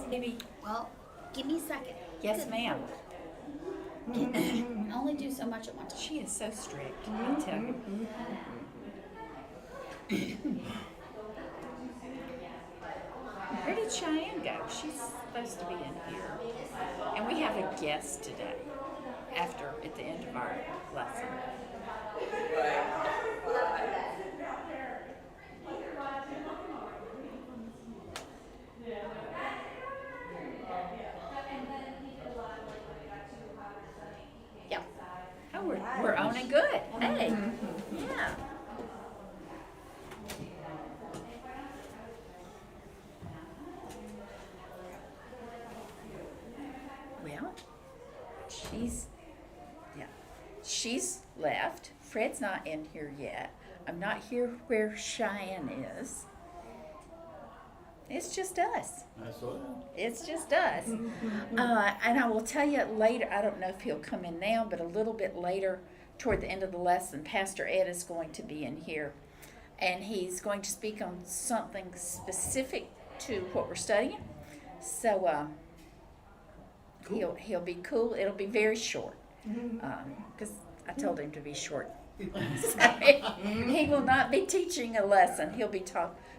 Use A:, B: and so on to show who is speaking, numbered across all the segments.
A: Maybe.
B: Well, give me a second.
A: Yes, ma'am.
B: Can only do so much at one time.
A: She is so strict, I tell you. Where did Cheyenne go? She's supposed to be in here. And we have a guest today, at the end of our lesson.
B: Yeah.
A: Oh, we're on it good. Hey. Yeah. Well, she's left. Fred's not in here yet. I'm not here where Cheyenne is. It's just us.
C: I saw that.
A: It's just us. And I will tell you later, I don't know if he'll come in now, but a little bit later, toward the end of the lesson, Pastor Ed is going to be in here. And he's going to speak on something specific to what we're studying. So
C: Cool.
A: he'll be cool. It'll be very short. Because I told him to be short. So he will not be teaching a lesson. He'll be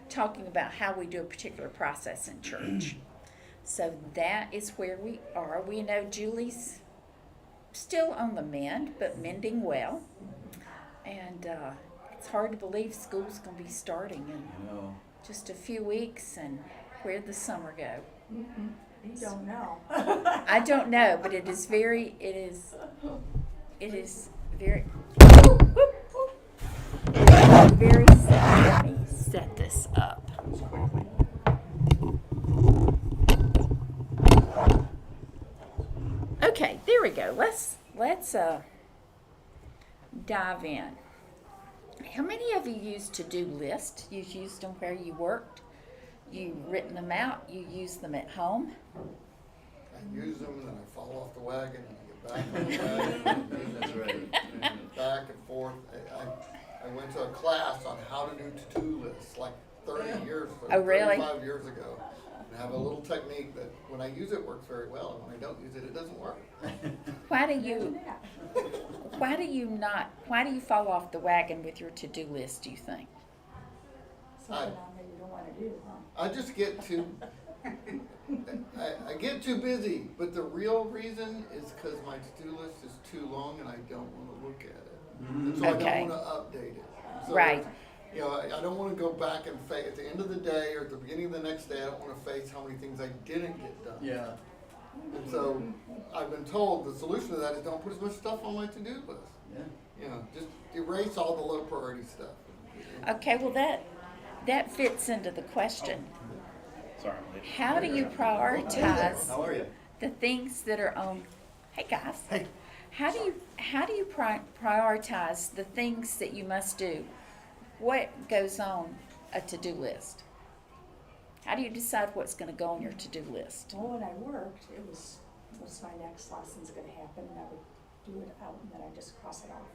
A: talking about how we do a particular process in church. So that is where we are. We know Julie's still on the mend, but mending well. And it's hard to believe school's going to be starting in
C: No.
A: just a few weeks, and where'd the summer go?
D: You don't know.
A: I don't know, but it is very very sad. Let me set this up. Okay, there we go. Let's dive in. How many of you used to-do lists? You used them where you worked? You've written them out? You use them at home?
E: I use them and then I fall off the wagon and I get back on the wagon.
C: That's right.
E: Back and forth. I went to a class on how to do to-do lists like 30 years ago.
A: Oh, really?
E: 35 years ago. And I have a little technique that when I use it works very well, and when I don't use it, it doesn't work.
A: Why do you fall off the wagon with your to-do list, do you think?
D: Something on there you don't want to do, huh?
E: I just get too, I get too busy, but the real reason is because my to-do list is too long and I don't want to look at it. And so
A: Okay.
E: I don't want to update it. So
A: Right.
E: You know, I don't want to go back and face, at the end of the day or at the beginning of the next day, I don't want to face how many things I didn't get done.
C: Yeah.
E: And so I've been told the solution to that is don't put as much stuff on my to-do list.
C: Yeah.
E: You know, just erase all the low priority stuff.
A: Okay, well that fits into the question.
C: Sorry, I'm late.
A: How do you prioritize
C: How are you?
A: the things that are on? Hey guys.
C: Hey.
A: How do you prioritize the things that you must do? What goes on a to-do list? How do you decide what's going to go on your to-do list?
D: Well, when I worked, it was, what's my next lesson's gonna happen, and I would do it out, and then I just cross it off.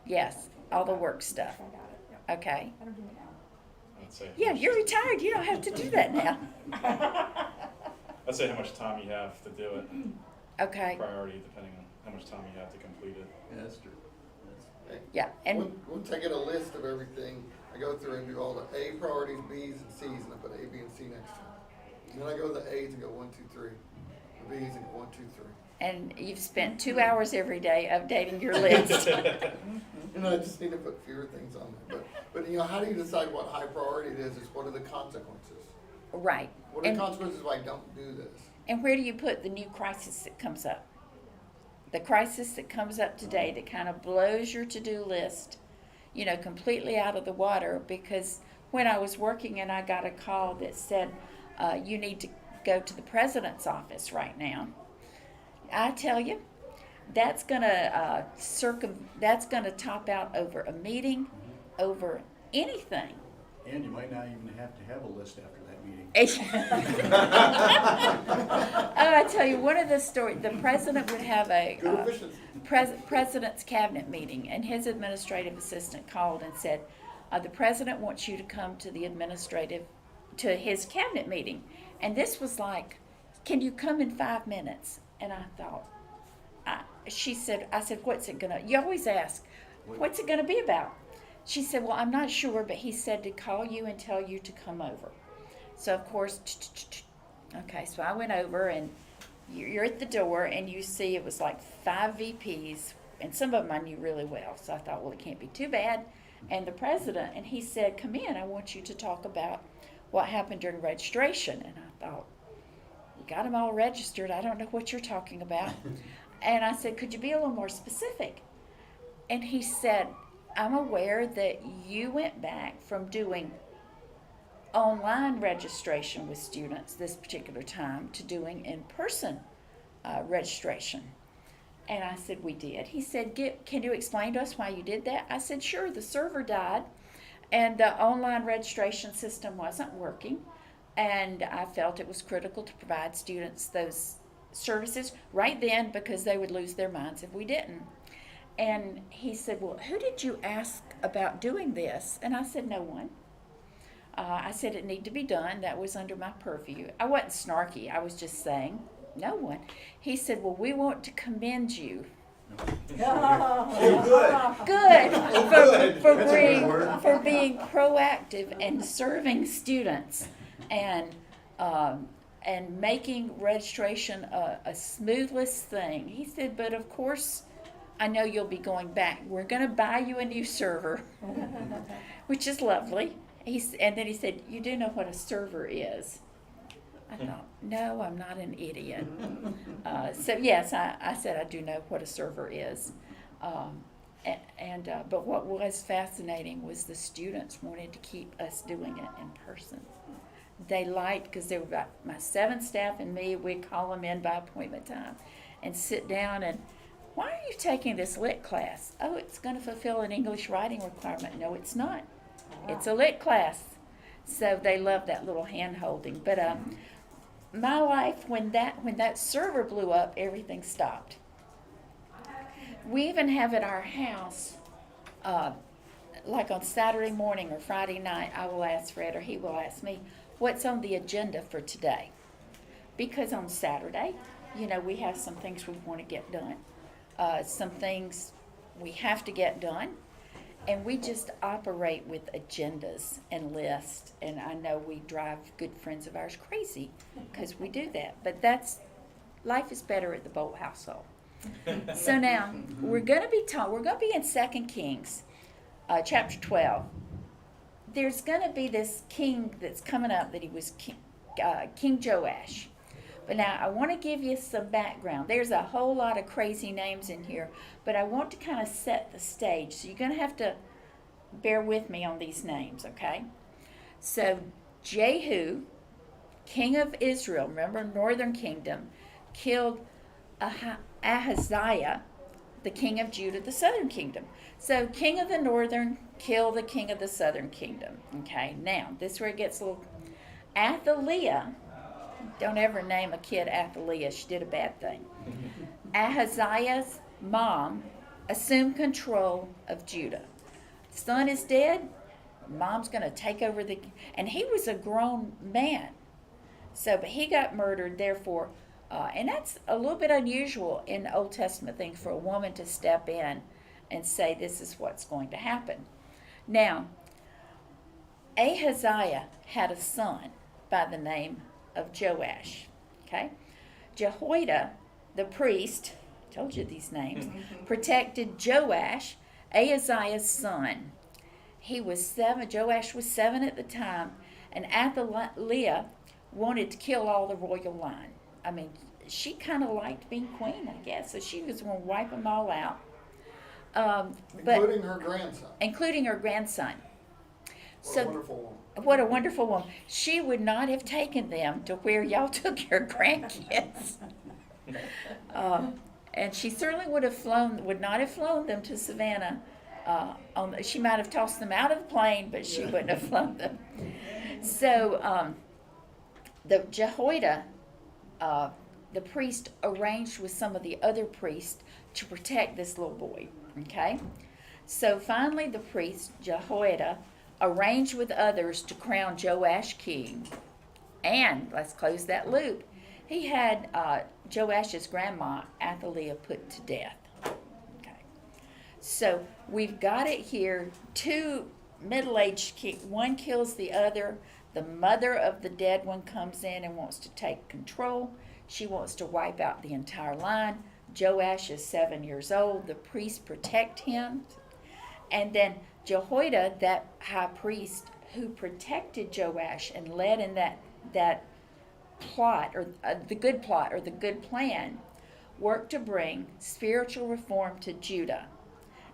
A: Yes, all the work stuff.
D: I got it, yeah.
A: Okay.
D: I don't do it now.
F: I'd say
A: Yeah, you're retired. You don't have to do that now.
F: I'd say how much time you have to do it.
A: Okay.
F: Priority depending on how much time you have to complete it.
C: Yeah, that's true.
A: Yeah, and
E: Once I get a list of everything, I go through and do all the A priorities, B's, and C's, and I put A, B, and C next to them. And then I go to the A's and go 1, 2, 3. The B's and go 1, 2, 3.
A: and you've spent 2 hours every day updating your list.
E: And I just need to put fewer things on there. But you know, how do you decide what high priority it is what are the consequences?
A: Right.
E: What are the
A: And,
E: consequences if I don't do this?
A: and where do you put the new crisis that comes up? The crisis that comes up today that kind of blows your to-do list, you know, completely out of the water, because when I was working and I got a call that said, you need to go to the president's office right now. I tell you, that's gonna top out over a meeting, over anything.
C: And you might not even have to have a list after that meeting.
A: Oh, I tell you, one of the stories, the president would have a
E: Good efficiency.
A: president's cabinet meeting, and his administrative assistant called and said, the president wants you to come to his cabinet meeting. And this was like can you come in 5 minutes? And I thought, I said, what's it gonna, you always ask, what's it gonna be about? She said, well, I'm not sure, but he said to call you and tell you to come over. So of course, okay, so I went over, and you're at the door, and you see it was like 5 VPs, and some of them I knew really well. So I thought, well, it can't be too bad. And the president, and he said, come in, I want you to talk about what happened during registration. And I thought, we got them all registered. I don't know what you're talking about. And I said, could you be a little more specific? And he said, I'm aware that you went back from doing online registration with students this particular time to doing in-person registration. And I said, we did. He said, can you explain to us why you did that? I said, sure. The server died, and the online registration system wasn't working, and I felt it was critical to provide students those services right then, because they would lose their minds if we didn't. And he said, well, who did you ask about doing this? And I said, no one. I said it needed to be done. That was under my purview. I wasn't snarky. I was just saying, no one. He said, well, we want to commend you.
C: Oh,
A: Good.
C: good.
A: For
C: That's a good word.
A: for being proactive and serving students, and making registration a smoothless thing. He said, but of course, I know you'll be going back. We're going to buy you a new server, which is lovely. And then he said, you do know what a server is? I thought, no, I'm not an idiot. So yes, I said I do know what a server is. But what was fascinating was the students wanted to keep us doing it in person. They liked, because they were about my 7 staff and me, we'd call them in by appointment time and sit down and, why are you taking this lit class? Oh, it's going to fulfill an English writing requirement. No, it's not. It's a lit class. So they love that little hand holding. But my life, when that server blew up, everything stopped. We even have at our house, like on Saturday morning or Friday night, I will ask Fred, or he will ask me, what's on the agenda for today? Because on Saturday, we have some things we want to get done. Some things we have to get done, and we just operate with agendas and lists. And I know we drive good friends of ours crazy because we do that. But life is better at the Bolt household. So now we're going to be in 2 Kings, chapter 12. There's going to be this king that's coming up that he was King Joash. But now I want to give you some background. There's a whole lot of crazy names in here, but I want to kind of set the stage. So you're going to have to bear with me on these names, okay? So Jehu, king of Israel, remember, northern kingdom, killed Ahaziah, the king of Judah, the southern kingdom. So king of the northern killed the king of the southern kingdom. Okay, now this is where it gets a little. Athaliah, don't ever name a kid Athaliah, she did a bad thing. Ahaziah's mom assumed control of Judah. Son is dead, mom's going to take over and he was a grown man. So, but he got murdered, therefore, and that's a little bit unusual in the Old Testament thing for a woman to step in and say, this is what's going to happen. Now, Ahaziah had a son by the name of Joash. Okay? Jehoiada, the priest, I told you these names, protected Joash, Ahaziah's son. Joash was 7 at the time, and Athaliah wanted to kill all the royal line. I mean, she kind of liked being queen, I guess, so she was going to wipe them all out.
E: Including her grandson.
A: Including her grandson.
E: What a wonderful woman.
A: What a wonderful woman. She would not have taken them to where y'all took your grandkids. And she certainly would not have flown them to Savannah. She might have tossed them out of the plane, but she wouldn't have flown them. So the Jehoiada, the priest, arranged with some of the other priests to protect this little boy. Okay? So finally the priest, Jehoiada, arranged with others to crown Joash king. And, let's close that loop, he had Joash's grandma, Athaliah, put to death. Okay. So we've got it here. Two middle-aged kids, one kills the other. The mother of the dead one comes in and wants to take control. She wants to wipe out the entire line. Joash is 7 years old. The priests protect him. And then Jehoiada, that high priest who protected Joash and led in that plot, or the good plot, or the good plan, worked to bring spiritual reform to Judah.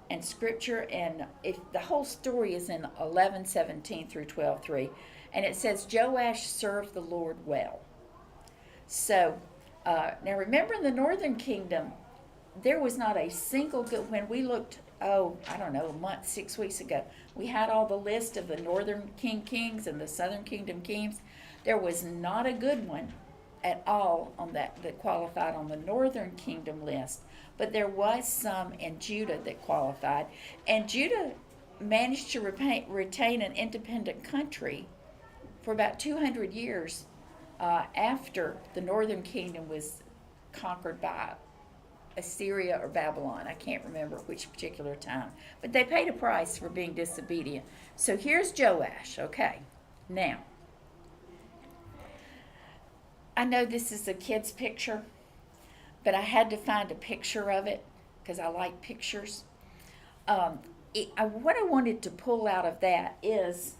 A: And scripture, and if the whole story is in 11:17 through 12:3, and it says Joash served the Lord well. So now remember, in the northern kingdom, there was not a single good. When we looked, a month, 6 weeks ago, we had all the list of the northern kings and the southern kingdom kings. There was not a good one at all on that qualified on the northern kingdom list. But there was some in Judah that qualified. And Judah managed to retain an independent country for about 200 years after the northern kingdom was conquered by Assyria or Babylon. I can't remember which particular time. But they paid a price for being disobedient. So here's Joash. Okay. Now, I know this is a kid's picture, but I had to find a picture of it because I like pictures. What I wanted to pull out of that is,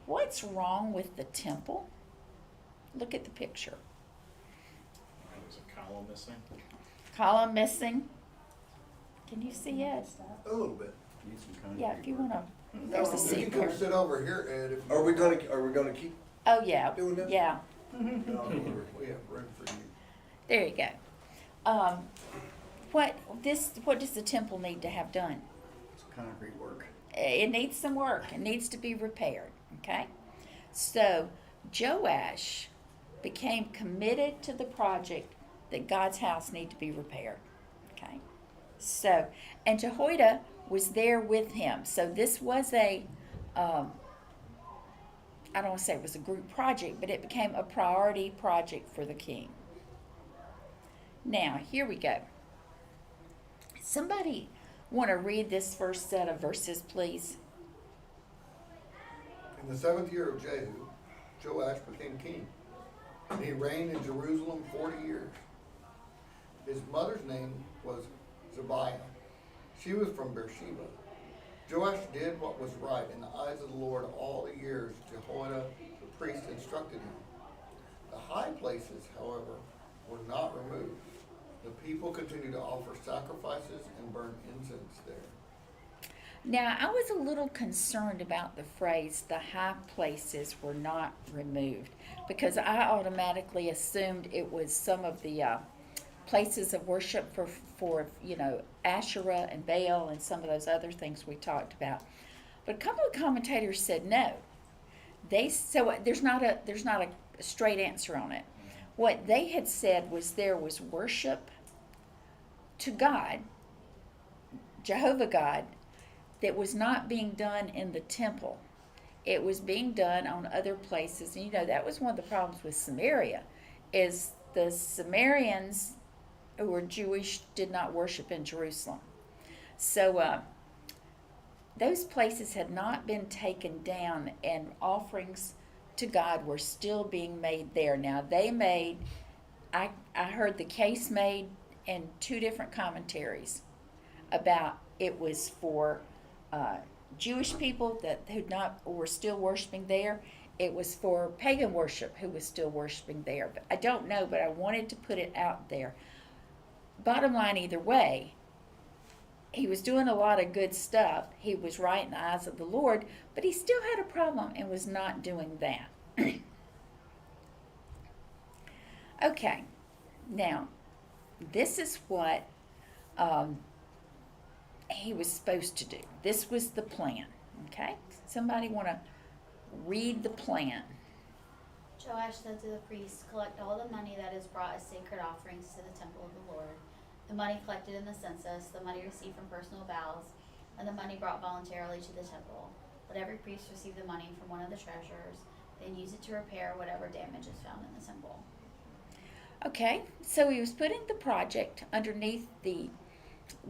A: what's wrong with the temple? Look at the picture.
F: There's a column missing.
A: Column missing. Can you see it?
C: A little bit. Need some concrete.
A: Yeah, if you
C: work.
A: want to. There's a
E: You
A: seat
E: can
A: there.
E: come sit over here, Ed. If you
G: Are we
E: want.
G: gonna keep
A: Oh, yeah.
G: doing that?
A: Yeah.
E: We have room for you.
A: There you go. What does the temple need to have done?
C: It's concrete work.
A: It needs some work. It needs to be repaired. Okay? So Joash became committed to the project that God's house needed to be repaired. Okay? So, and Jehoiada was there with him. So this was I don't want to say it was a group project, but it became a priority project for the king. Now, here we go. Somebody want to read this first set of verses, please?
E: In the 7th year of Jehu, Joash became king, and he reigned in Jerusalem 40 years. His mother's name was Zebiah. She was from Beersheba. Joash did what was right in the eyes of the Lord all the years Jehoiada the priest instructed him. The high places, however, were not removed. The people continued to offer sacrifices and burn incense there.
A: Now, I was a little concerned about the phrase, the high places were not removed, because I automatically assumed it was some of the places of worship for Asherah and Baal and some of those other things we talked about. But a couple of commentators said no. So there's not a straight answer on it. What they had said was there was worship to God, Jehovah God, that was not being done in the temple. It was being done on other places. And that was one of the problems with Samaria, is the Samaritans who were Jewish did not worship in Jerusalem. So those places had not been taken down, and offerings to God were still being made there. Now I heard the case made in 2 different commentaries about it was for Jewish people who were still worshiping there. It was for pagan worship who was still worshiping there. But I don't know, but I wanted to put it out there. Bottom line, either way, he was doing a lot of good stuff. He was right in the eyes of the Lord, but he still had a problem and was not doing that. Okay, now, this is what he was supposed to do. This was the plan, okay? Somebody want to read the plan?
B: Joash said to the priests, collect all the money that is brought as sacred offerings to the temple of the Lord, the money collected in the census, the money received from personal vows, and the money brought voluntarily to the temple. Let every priest receive the money from one of the treasurers, then use it to repair whatever damage is found in the temple.
A: Okay, so he was putting the project underneath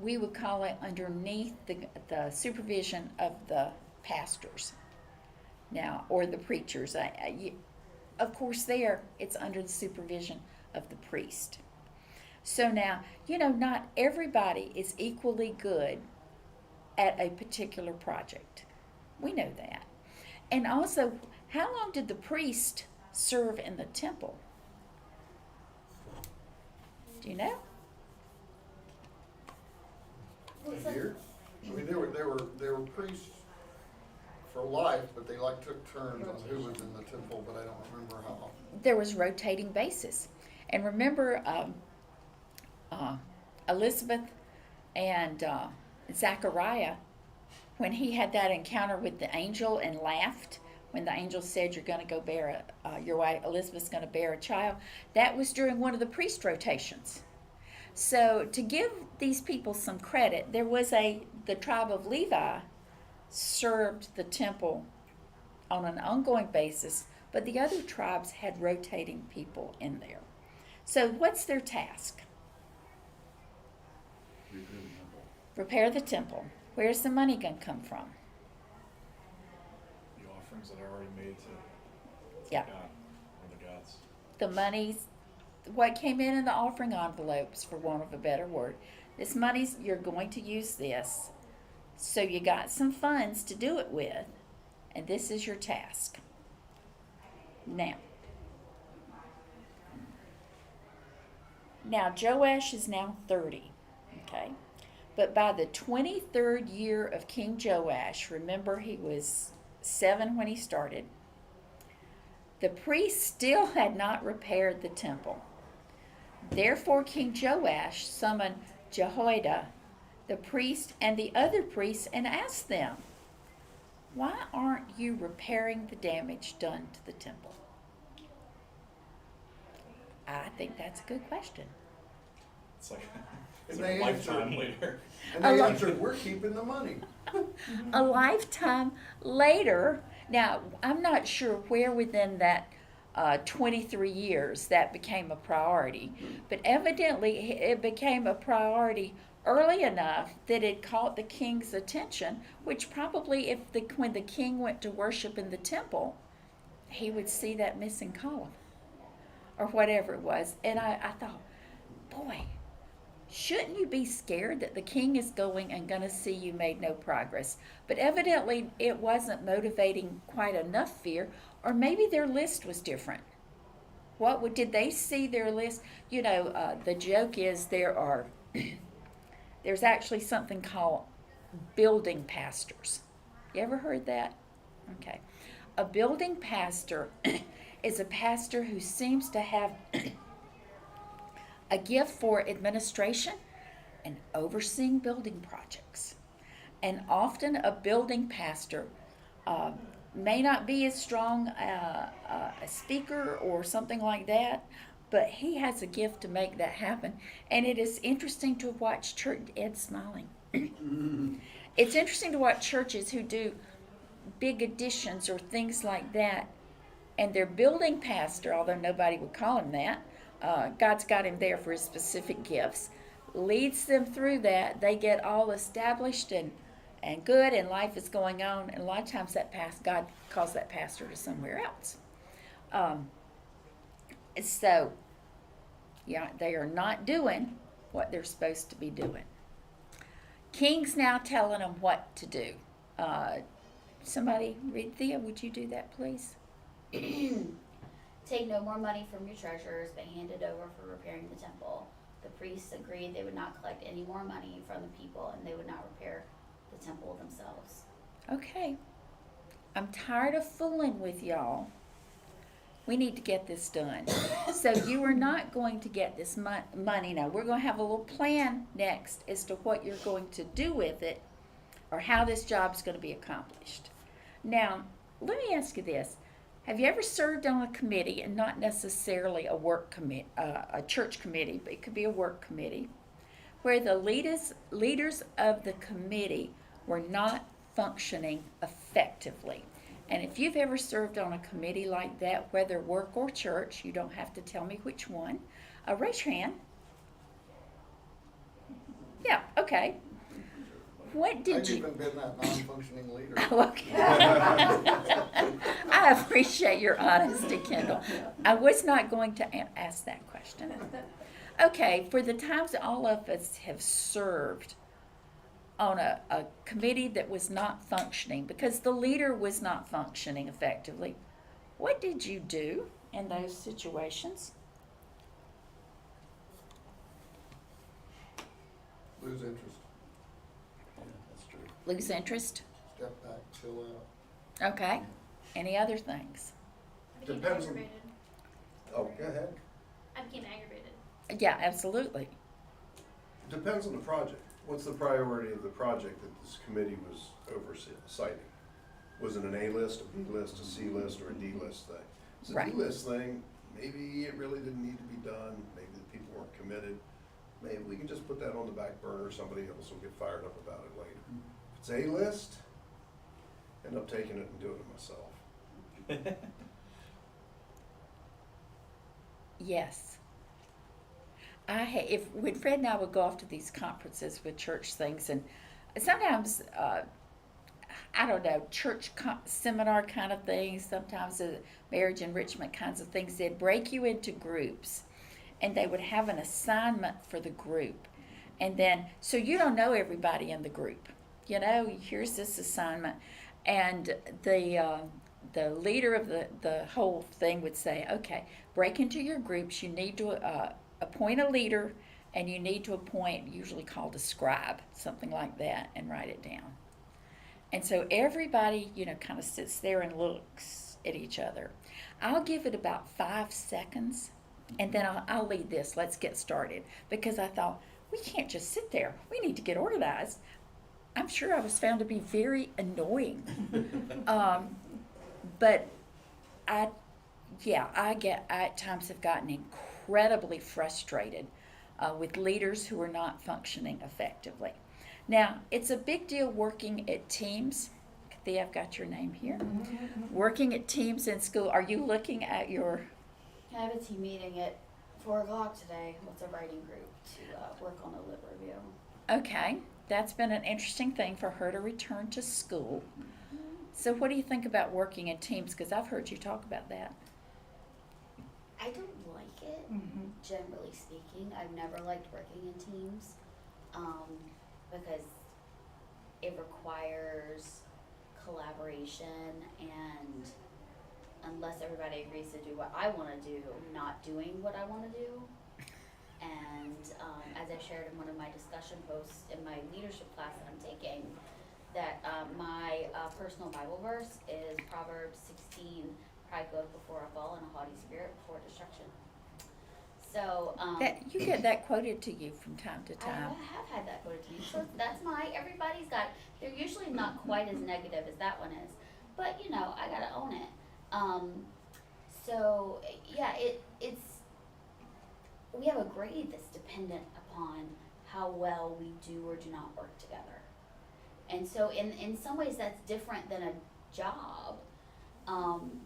A: we would call it underneath the supervision of the pastors now, or the preachers. Of course, there it's under the supervision of the priest. So now, not everybody is equally good at a particular project. We know that. And also, how long did the priest serve in the temple? Do you know?
B: Looks
E: A
B: like-
E: year? I mean, there were priests for life, but they like took turns on who was in the temple, but I don't remember how long.
A: There was rotating basis. And remember Elizabeth and Zachariah, when he had that encounter with the angel and laughed, when the angel said, you're going to go bear your wife Elizabeth's going to bear a child, that was during one of the priest rotations. So to give these people some credit, there was the tribe of Levi served the temple on an ongoing basis, but the other tribes had rotating people in there. So what's their task? Repair the temple. Where's the money going to come from?
F: The offerings that are already made to
A: Yeah.
F: God, or the gods.
A: The money's what came in the offering envelopes, for want of a better word. This money's, you're going to use this. So you got some funds to do it with, and this is your task. Now Joash is now 30, okay? But by the 23rd year of King Joash, remember he was 7 when he started, the priests still had not repaired the temple. Therefore King Joash summoned Jehoiada, the priest, and the other priests, and asked them, why aren't you repairing the damage done to the temple? I think that's a good question.
F: It's like,
E: And
F: it's like a
E: they
F: lifetime
E: answered.
F: later.
E: And
A: I
E: they
A: like-
E: answered, we're keeping the money.
A: A lifetime later, now I'm not sure where within that 23 years that became a priority, but evidently it became a priority early enough that it caught the king's attention, which probably when the king went to worship in the temple, he would see that missing column or whatever it was. And I thought, boy, shouldn't you be scared that the king is going and going to see you made no progress? But evidently it wasn't motivating quite enough fear, or maybe their list was different. Did they see their list? The joke is there's actually something called building pastors. You ever heard that? Okay. A building pastor is a pastor who seems to have a gift for administration and overseeing building projects. And often a building pastor may not be as strong a speaker or something like that, but he has a gift to make that happen. And it is interesting to watch church. Ed's smiling. It's interesting to watch churches who do big additions or things like that, and their building pastor, although nobody would call him that, God's got him there for his specific gifts, leads them through that. They get all established and good, and life is going on. And a lot of times God calls that pastor to somewhere else. So, they are not doing what they're supposed to be doing. King's now telling them what to do. Somebody read, Thea, would you do that, please?
B: Take no more money from your treasurers, but hand it over for repairing the temple. The priests agreed they would not collect any more money from the people, and they would not repair the temple themselves.
A: Okay. I'm tired of fooling with y'all. We need to get this done. So you are not going to get this money now. We're going to have a little plan next as to what you're going to do with it, or how this job's going to be accomplished. Now, let me ask you this. Have you ever served on a committee, and not necessarily a work committee, a church committee, but it could be a work committee, where the leaders of the committee were not functioning effectively? And if you've ever served on a committee like that, whether work or church, you don't have to tell me which one, Raise your hand. Yeah, okay. What did
E: I've
A: you?
E: even been that non-functioning leader.
A: Oh, okay. I appreciate your honesty, Kendall. I was not going to ask that question. Okay, for the times all of us have served on a committee that was not functioning because the leader was not functioning effectively, what did you do in those situations?
E: Lose interest,
C: Yeah, that's true.
A: Lose interest?
E: step back, chill out.
A: Okay. Any other things?
G: I became
H: Depends on-
G: aggravated.
H: Oh, go ahead.
G: I became aggravated.
A: Yeah, absolutely.
H: Depends on the project. What's the priority of the project that this committee was oversighting? Was it an A list, a B list, a C list, or a D list thing? If it's a
A: Right.
H: D list thing, maybe it really didn't need to be done, maybe the people weren't committed. Maybe we can just put that on the back burner, somebody else will get fired up about it later. If it's A list, end up taking it and doing it myself.
A: Yes. If when Fred and I would go off to these conferences with church things, and sometimes I don't know, church seminar kind of things, sometimes marriage enrichment kinds of things, they'd break you into groups, and they would have an assignment for the group, and then so you don't know everybody in the group. You know, here's this assignment, and the leader of the whole thing would say, okay, break into your groups. You need to appoint a leader, and you need to appoint, usually called a scribe, something like that, and write it down. And so everybody, you know, kind of sits there and looks at each other. I'll give it about 5 seconds, and then I'll lead this. Let's get started. Because I thought, we can't just sit there. We need to get organized. I'm sure I was found to be very annoying. But I at times have gotten incredibly frustrated with leaders who are not functioning effectively. Now, it's a big deal working at teams. Thea, I've got your name here. Working at teams in school. Are you looking at your...
B: I have a team meeting at 4 o'clock today with a writing group to work on a lit review.
A: Okay, that's been an interesting thing for her to return to school. So what do you think about working in teams? Because I've heard you talk about that.
B: I don't like it, generally speaking. I've never liked working in teams because it requires collaboration, and unless everybody agrees to do what I want to do, not doing what I want to do. And as I shared in one of my discussion posts in my leadership class that I'm taking, that my personal Bible verse is Proverbs 16, pride goeth before a fall and a haughty spirit before destruction. So
A: That you get that quoted to you from time to
B: I
A: time.
B: have had that quoted to me. So that's everybody's got, they're usually not quite as negative as that one is. But, you know, I gotta own it. So, yeah, it's, we have a grade that's dependent upon how well we do or do not work together. And so in some ways that's different than a job.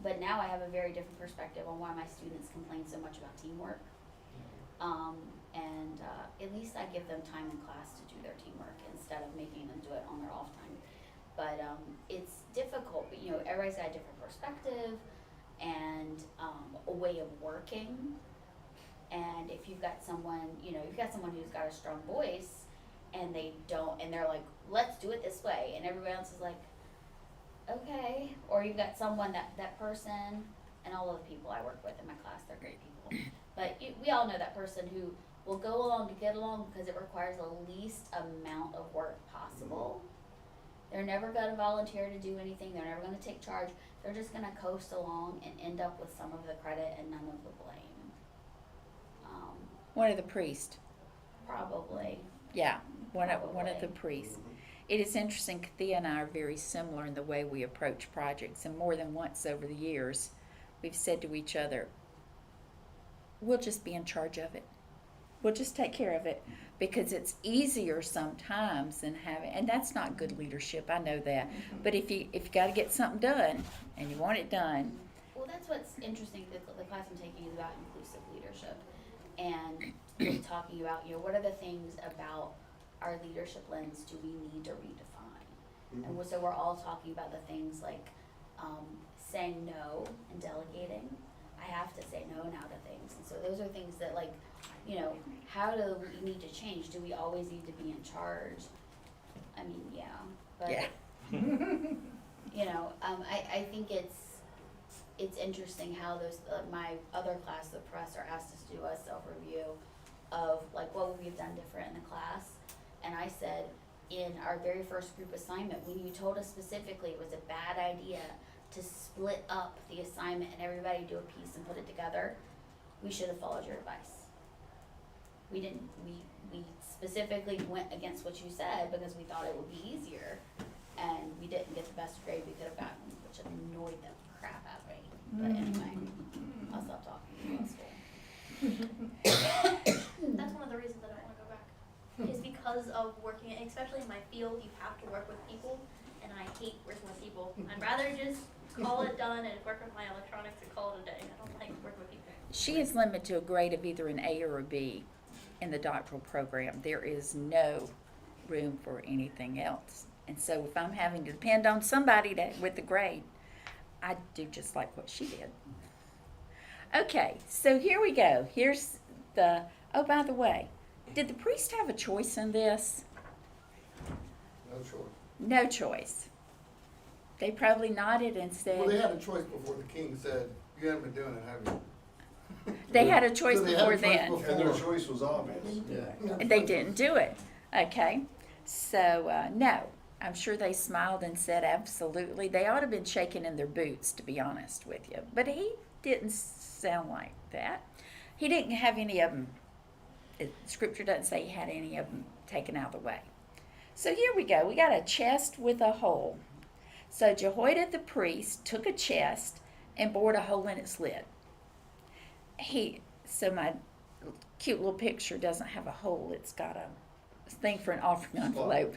B: But now I have a very different perspective on why my students complain so much about teamwork. And at least I give them time in class to do their teamwork instead of making them do it on their off time. But it's difficult, but you know, everybody's got a different perspective and a way of working. And if you've got someone, you know, you've got someone who's got a strong voice and they don't, and they're like, let's do it this way, and everybody else is like, okay. Or you've got someone, that person, and all of the people I work with in my class, they're great people. But we all know that person who will go along to get along because it requires the least amount of work possible. They're never going to volunteer to do anything. They're never going to take charge. They're just going to coast along and end up with some of the credit and none of the blame.
A: One of the priests.
B: Probably.
A: Yeah, one of the
B: Probably.
A: priests. It is interesting, Thea and I are very similar in the way we approach projects, and more than once over the years, we've said to each other, we'll just be in charge of it. We'll just take care of it, because it's easier sometimes than having, and that's not good leadership, I know that, but if you got to get something done, and you want it done,
B: Well, that's what's interesting, the class I'm taking is about inclusive leadership. and really talking about, what are the things about our leadership lens do we need to redefine? And so we're all talking about the things like saying no and delegating. I have to say no now to things. And so those are things that, like, how do we need to change? Do we always need to be in charge? I mean, yeah, but
A: Yeah.
B: I think it's interesting how those my other class, the press, are asked us to do a self-review of like what we've done different in the class, and I said in our very first group assignment, when you told us specifically it was a bad idea to split up the assignment and everybody do a piece and put it together, we should have followed your advice. We didn't. We specifically went against what you said because we thought it would be easier, and we didn't get the best grade we could have gotten, which annoyed the crap out of me. But anyway, I'll stop talking about school.
G: That's one of the reasons I don't want to go back. Is because of working, especially in my field, you have to work with people, and I hate working with people. I'd rather just call it done and work with my electronics and call it a day. I don't like working with people.
A: She is limited to a grade of either an A or a B in the doctoral program. There is no room for anything else. And so if I'm having to depend on somebody with the grade, I do just like what she did. Okay, so here we go. Here's oh, by the way, did the priest have a choice in this?
E: No choice.
A: No choice. They probably nodded and said,
E: Well, they had a choice before the king said, you haven't been doing it, have you?
A: they had a choice
E: So they had a
A: before
E: choice
A: then.
E: before.
H: And their choice was obvious.
C: Yeah.
A: And they didn't do it. Okay, so no, I'm sure they smiled and said absolutely. They ought to have been shaking in their boots, to be honest with you. But he didn't sound like that. He didn't have any of them. Scripture doesn't say he had any of them taken out of the way. So here we go. We got a chest with a hole. So Jehoiada the priest took a chest and bored a hole in its lid. So my cute little picture doesn't have a hole. It's got a thing for an offering envelope.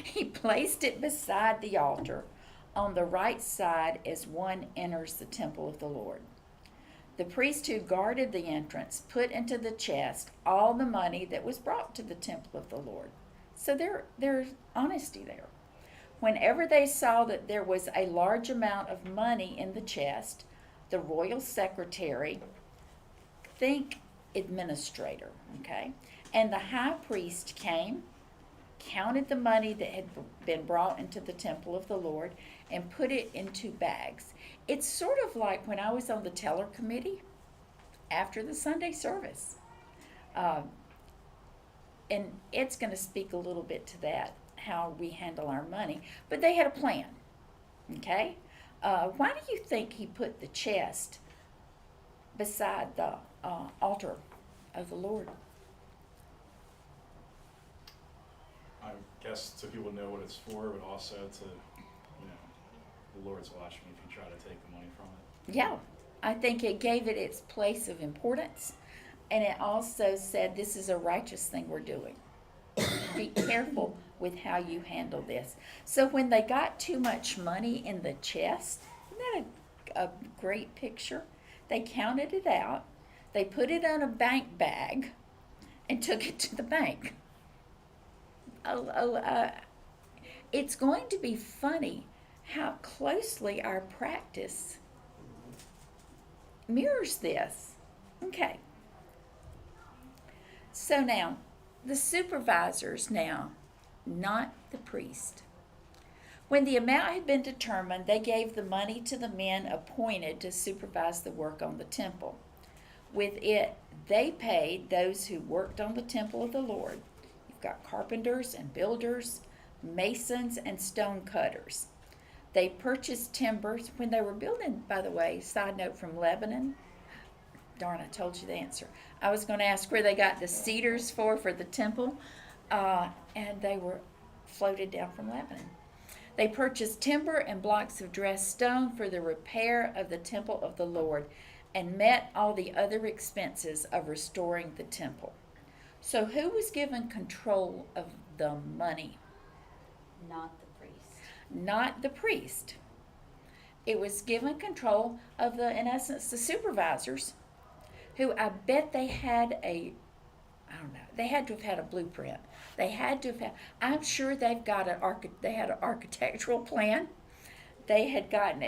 A: He placed it beside the altar on the right side as one enters the temple of the Lord. The priest who guarded the entrance put into the chest all the money that was brought to the temple of the Lord. So there's honesty there. Whenever they saw that there was a large amount of money in the chest, the royal secretary, think administrator, okay, and the high priest came, counted the money that had been brought into the temple of the Lord, and put it into bags. It's sort of like when I was on the teller committee after the Sunday service. And it's going to speak a little bit to that, how we handle our money. But they had a plan, okay? Why do you think he put the chest beside the altar of the Lord?
F: I guess so people know what it's for, but also to, the Lord's watching if you try to take the money from it.
A: Yeah, I think it gave it its place of importance. And it also said this is a righteous thing we're doing. Be careful with how you handle this. So when they got too much money in the chest, isn't that a great picture? They counted it out, they put it on a bank bag, and took it to the bank. It's going to be funny how closely our practice mirrors this. Okay. So now, the supervisors now, not the priest. When the amount had been determined, they gave the money to the men appointed to supervise the work on the temple. With it, they paid those who worked on the temple of the Lord. You've got carpenters and builders, masons and stone cutters. They purchased timbers when they were building, by the way, side note, from Lebanon. Darn, I told you the answer. I was going to ask where they got the cedars for the temple, and they were floated down from Lebanon. They purchased timber and blocks of dressed stone for the repair of the temple of the Lord, and met all the other expenses of restoring the temple. So who was given control of the money?
B: Not the priest.
A: Not the priest. It was given control of in essence, the supervisors, who I bet they had I don't know, they had to have had a blueprint. They had to have had, I'm sure they've got they had an architectural plan. They had gotten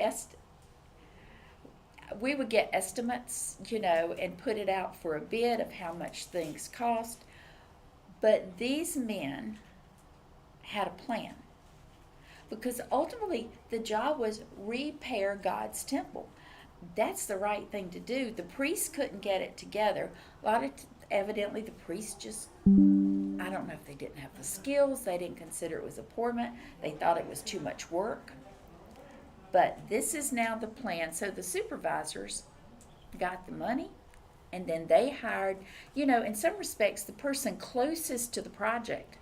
A: we would get estimates, and put it out for a bid of how much things cost. But these men had a plan. Because ultimately, the job was repair God's temple. That's the right thing to do. The priests couldn't get it together. Evidently, the priests just, I don't know if they didn't have the skills. They didn't consider it was appointment. They thought it was too much work. But this is now the plan. So the supervisors got the money, and then they hired, in some respects, the person closest to the project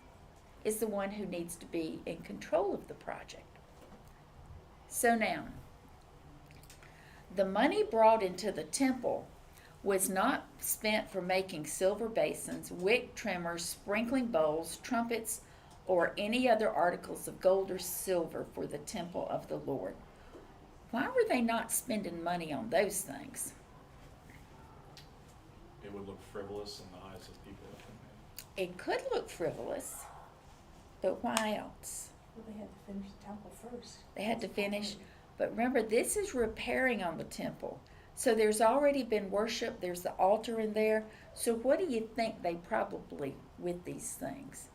A: is the one who needs to be in control of the project. So now, the money brought into the temple was not spent for making silver basins, wick trimmers, sprinkling bowls, trumpets, or any other articles of gold or silver for the temple of the Lord. Why were they not spending money on those things?
F: It would look frivolous in the eyes of people.
A: It could look frivolous, but why else?
D: Well, they had to finish the temple first.
A: They had to finish. But remember, this is repairing on the temple. So there's already been worship. There's the altar in there. So what do you think they probably, with these things?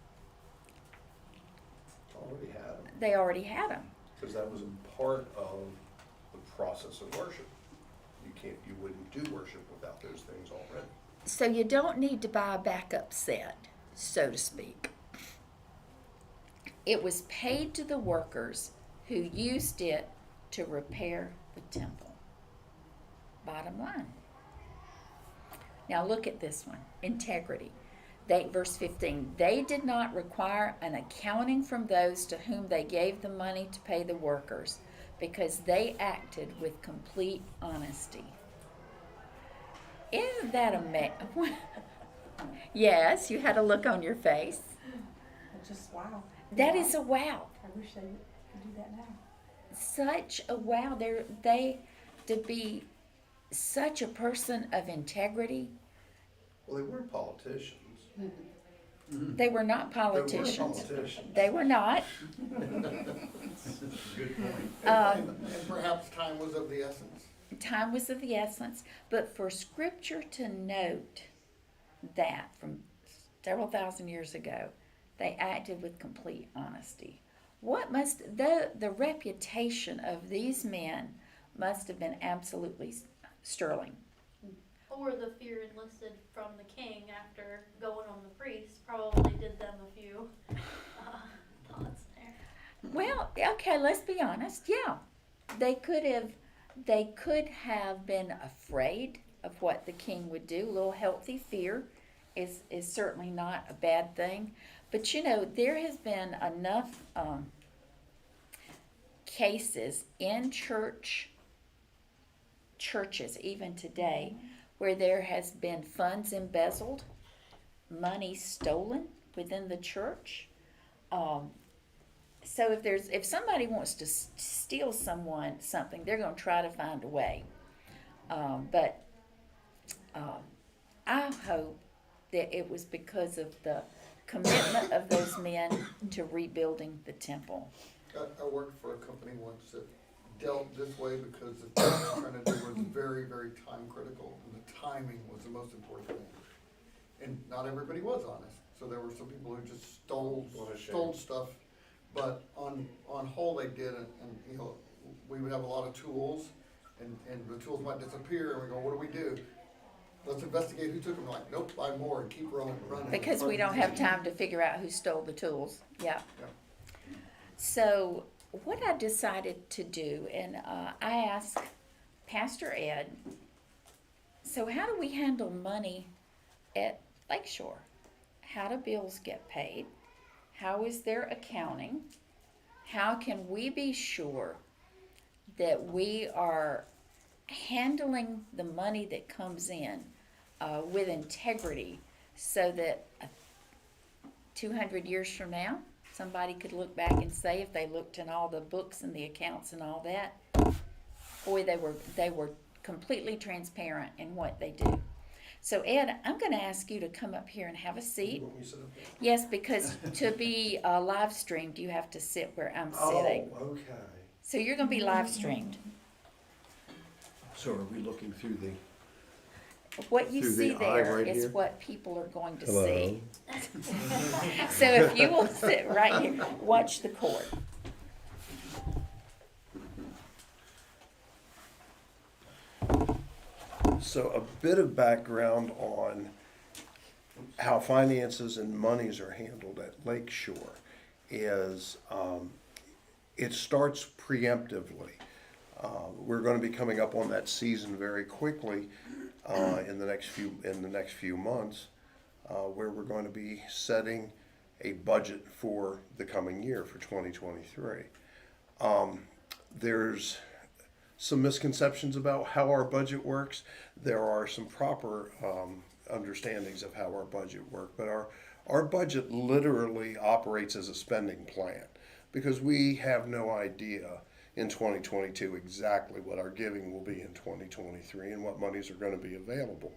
H: Already had them,
A: They already had them.
H: because that was a part of the process of worship. You wouldn't do worship without those things already.
A: So you don't need to buy a backup set, so to speak. It was paid to the workers who used it to repair the temple. Bottom line. Now look at this one, integrity. Verse 15, they did not require an accounting from those to whom they gave the money to pay the workers, because they acted with complete honesty. Isn't that amazing? Yes, you had a look on your face.
D: Just wow.
A: That is a wow.
D: I wish they could do that now.
A: Such a wow. They to be such a person of integrity.
H: Well, they weren't politicians.
A: They were not politicians.
H: politicians.
A: They were not.
F: Good point.
E: And perhaps time was of the essence.
A: Time was of the essence, but for Scripture to note that from several thousand years ago, they acted with complete honesty. What must the reputation of these men must have been absolutely sterling.
G: Or the fear enlisted from the king after going on the priest probably did them a few thoughts there.
A: Well, okay, let's be honest. Yeah, they could have been afraid of what the king would do. A little healthy fear is certainly not a bad thing. But there has been enough cases in churches even today where there has been funds embezzled, money stolen within the church. So if somebody wants to steal something, they're going to try to find a way. But I hope that it was because of the commitment of those men to rebuilding the temple.
E: I worked for a company once that dealt this way because the thing they were trying to do was very, very time critical, and the timing was the most important thing. And not everybody was honest, so there were some people who just stole stuff. But on whole, they did, and we would have a lot of tools, and the tools might disappear, and we go, what do we do? Let's investigate who took them. Like, nope, buy more and keep running.
A: Because we don't have time to figure out who stole the tools. Yeah. So what I decided to do, and I asked Pastor Ed, so how do we handle money at Lakeshore? How do bills get paid? How is there accounting? How can we be sure that we are handling the money that comes in with integrity, so that 200 years from now, somebody could look back and say, if they looked in all the books and the accounts and all that, boy, they were completely transparent in what they do. So Ed, I'm gonna ask you to come up here and have a
H: You
A: seat.
H: want me to sit up there?
A: Yes, because to be live streamed, you have to sit where I'm sitting.
H: Oh, okay.
A: So you're gonna be live streamed.
C: So are we looking through the,
A: What you
C: Through
A: see
C: the eye
A: there
C: right
A: is
C: here?
A: what people are going to
C: Hello?
A: see. So if you will sit right here, watch the cord.
H: So a bit of background on how finances and monies are handled at Lakeshore is, it starts preemptively. We're gonna be coming up on that season very quickly, in the next few months, where we're going to be setting a budget for the coming year, for 2023. There's some misconceptions about how our budget works. There are some proper understandings of how our budget works, but our budget literally operates as a spending plan because we have no idea in 2022 exactly what our giving will be in 2023 and what monies are going to be available.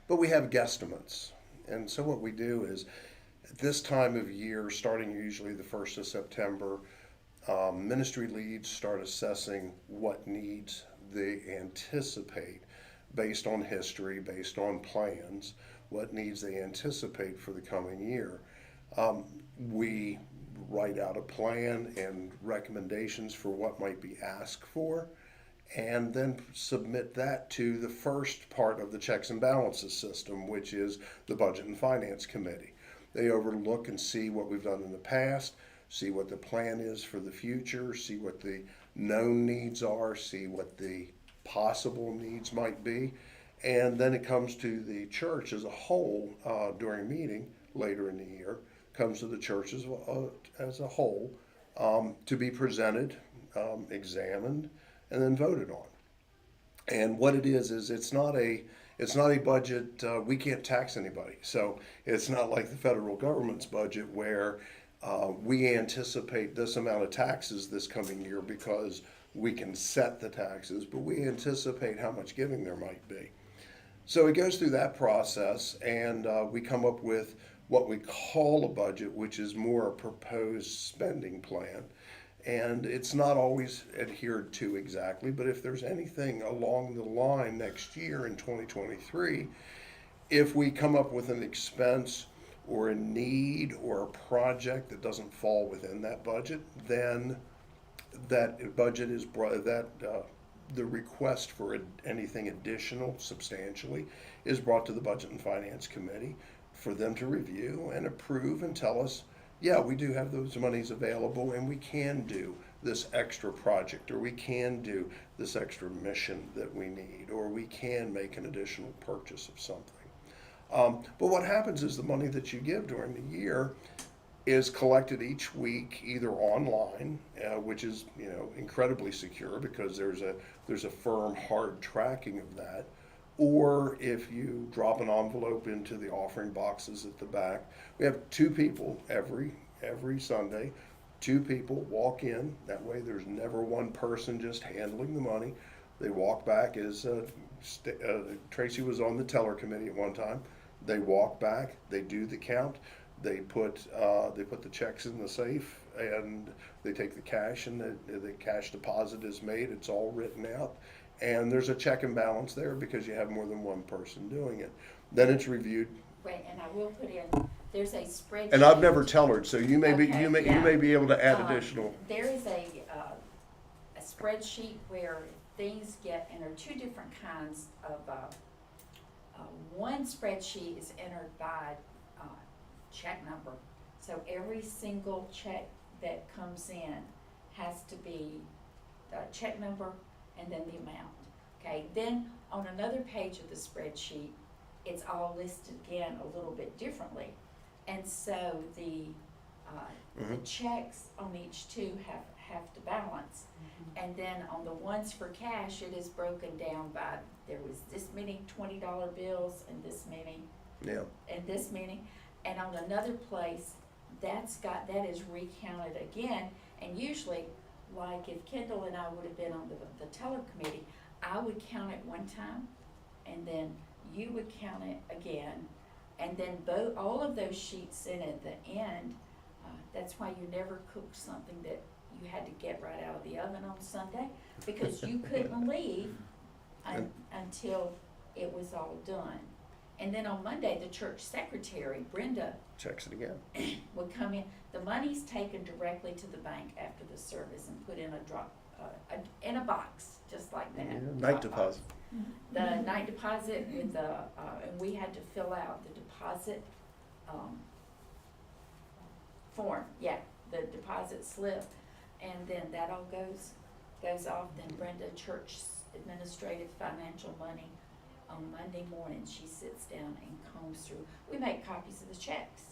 H: But we have guesstimates. And so what we do is at this time of year, starting usually the 1st of September, ministry leads start assessing what needs they anticipate based on history, based on plans, what needs they anticipate for the coming year. We write out a plan and recommendations for what might be asked for, and then submit that to the first part of the checks and balances system, which is the Budget and Finance Committee. They overlook and see what we've done in the past, see what the plan is for the future, see what the known needs are, see what the possible needs might be. And then it comes to the church as a whole during a meeting later in the year, comes to the church as a whole to be presented, examined, and then voted on. And what it is it's not a budget. We can't tax anybody, so it's not like the federal government's budget where we anticipate this amount of taxes this coming year because we can set the taxes, but we anticipate how much giving there might be. So it goes through that process, and we come up with what we call a budget, which is more a proposed spending plan. And it's not always adhered to exactly, but if there's anything along the line next year in 2023, if we come up with an expense or a need or a project that doesn't fall within that budget, then that budget is the request for anything additional substantially is brought to the Budget and Finance Committee for them to review and approve and tell us, yeah, we do have those monies available and we can do this extra project, or we can do this extra mission that we need, or we can make an additional purchase of something. But what happens is the money that you give during the year is collected each week, either online, which is incredibly secure because there's a firm, hard tracking of that, or if you drop an envelope into the offering boxes at the back. We have 2 people every Sunday. 2 people walk in. That way, there's never one person just handling the money. They walk back as Tracy was on the teller committee at one time. They walk back. They do the count. They put the checks in the safe, and they take the cash, and the cash deposit is made. It's all written out, and there's a check and balance there because you have more than one person doing it. Then it's reviewed.
A: Wait, and I will put in, there's a spreadsheet.
H: And I've never tellered, so you may
A: Okay,
H: you
A: yeah.
H: may be able to add additional.
A: There is a spreadsheet where things get, and there are 2 different kinds of, one spreadsheet is entered by check number. So every single check that comes in has to be the check number and then the amount. Okay, then on another page of the spreadsheet, it's all listed again a little bit differently. And so the checks on each 2 have to balance. And then on the ones for cash, it is broken down by, there was this many $20 bills and this many
H: Yeah.
A: and this many. And on another place, that is recounted again. And usually, like if Kendall and I would have been on the teller committee, I would count it one time, and then you would count it again, and then all of those sheets in at the end, that's why you never cooked something that you had to get right out of the oven on Sunday, because you couldn't leave until it was all done. And then on Monday, the church secretary, Brenda,
C: Checks it again.
A: would come in. The money's taken directly to the bank after the service and put in in a box, just like that.
C: Yeah,
A: drop
C: night
A: box.
C: deposit.
A: The night deposit with the, and we had to fill out the deposit, form, yeah, the deposit slip. And then that all goes off. Then Brenda, church administrative financial money, on Monday morning, she sits down and combs through. We make copies of the checks.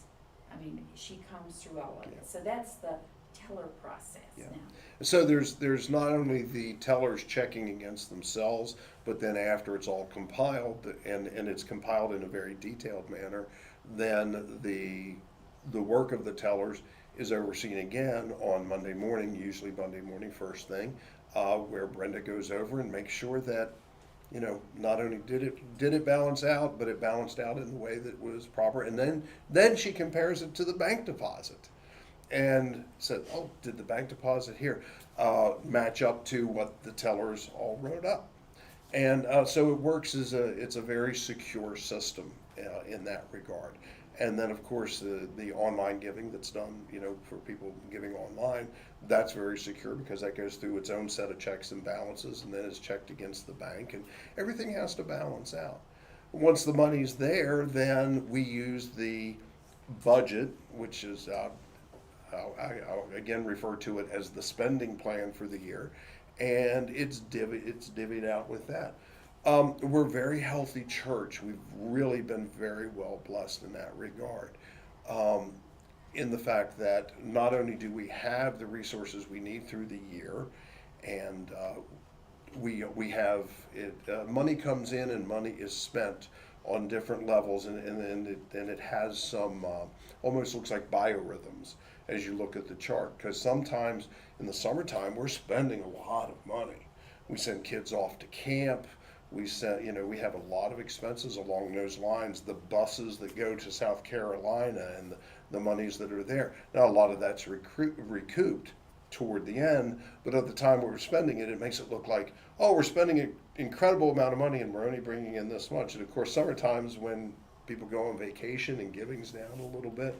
A: I mean, she combs through all of
C: Yeah.
A: it. So that's the teller process
C: Yeah.
A: now.
C: So there's not only the tellers checking against themselves, but then after it's all compiled, and it's compiled in a very detailed manner, then the work of the tellers is overseen again on Monday morning, usually Monday morning first thing, where Brenda goes over and makes sure that, you know, not only did it balance out, but it balanced out in the way that was proper, and then she compares it to the bank deposit, and said, oh, did the bank deposit here match up to what the tellers all wrote up? And so it works it's a very secure system in that regard. And then, of course, the online giving that's done, you know, for people giving online, that's very secure because that goes through its own set of checks and balances, and then is checked against the bank, and everything has to balance out. Once the money's there, then we use the budget, which is, I'll again refer to it as the spending plan for the year, and it's divvied out with that. We're a very healthy church. We've really been very well blessed in that regard. In the fact that not only do we have the resources we need through the year, and we have it, money comes in and money is spent on different levels, and it has some almost looks like biorhythms as you look at the chart, because sometimes in the summertime we're spending a lot of money. We send kids off to camp. We have a lot of expenses along those lines. The buses that go to South Carolina and the monies that are there. Now, a lot of that's recouped toward the end, but at the time we were spending it, it makes it look like, oh, we're spending an incredible amount of money and we're only bringing in this much. And of course, summer times when people go on vacation and giving's down a little bit.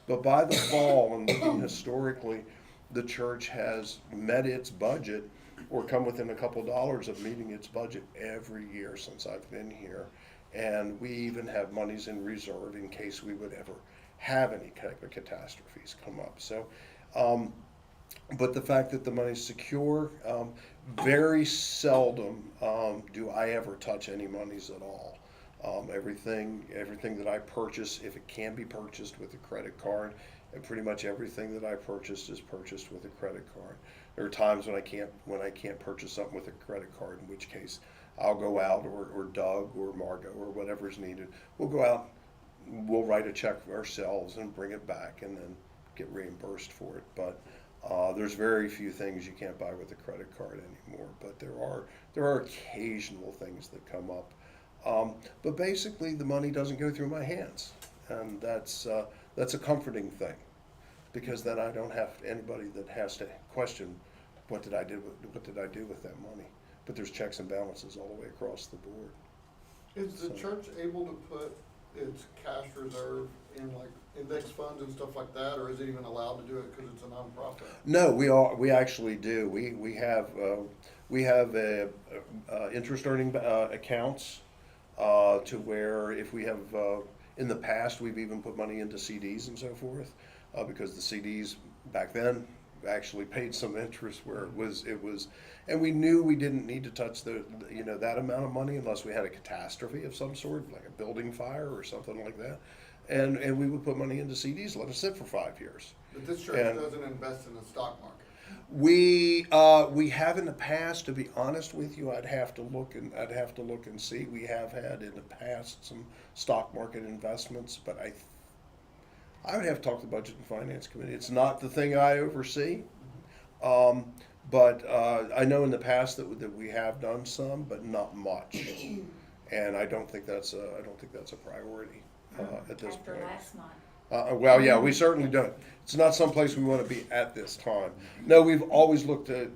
C: But by the fall, and looking historically, the church has met its budget or come within a couple dollars of meeting its budget every year since I've been here. And we even have monies in reserve in case we would ever have any type of catastrophes come up. So, but the fact that the money's secure, very seldom do I ever touch any monies at all. Everything that I purchase, if it can be purchased with a credit card, and pretty much everything that I purchased is purchased with a credit card. There are times when I can't purchase something with a credit card, in which case I'll go out, or Doug or Margot or whatever's needed. We'll go out, we'll write a check for ourselves and bring it back and then get reimbursed for it. But there's very few things you can't buy with a credit card anymore. But there are occasional things that come up. But basically the money doesn't go through my hands, and that's a comforting thing, because then I don't have anybody that has to question what did I do with that money. But there's checks and balances all the way across the board.
E: Is the church able to put its cash reserve in like index funds and stuff like that, or is it even allowed to do it because it's a nonprofit?
C: No, we actually do. We have interest earning accounts to where if we have in the past we've even put money into CDs and so forth, because the CDs back then actually paid some interest where it was, and we knew we didn't need to touch that amount of money unless we had a catastrophe of some sort, like a building fire or something like that, and we would put money into CDs, let it sit for 5 years.
E: But this church doesn't invest in the stock market.
C: We have in the past, to be honest with you, I'd have to look and see. We have had in the past some stock market investments, but I would have to talk to the Budget and Finance Committee. It's not the thing I oversee, but I know in the past that we have done some, but not much. And I don't think that's a priority, at this
A: After
C: point.
A: last month.
C: Well, yeah, we certainly don't. It's not someplace we want to be at this time. No, we've always looked at,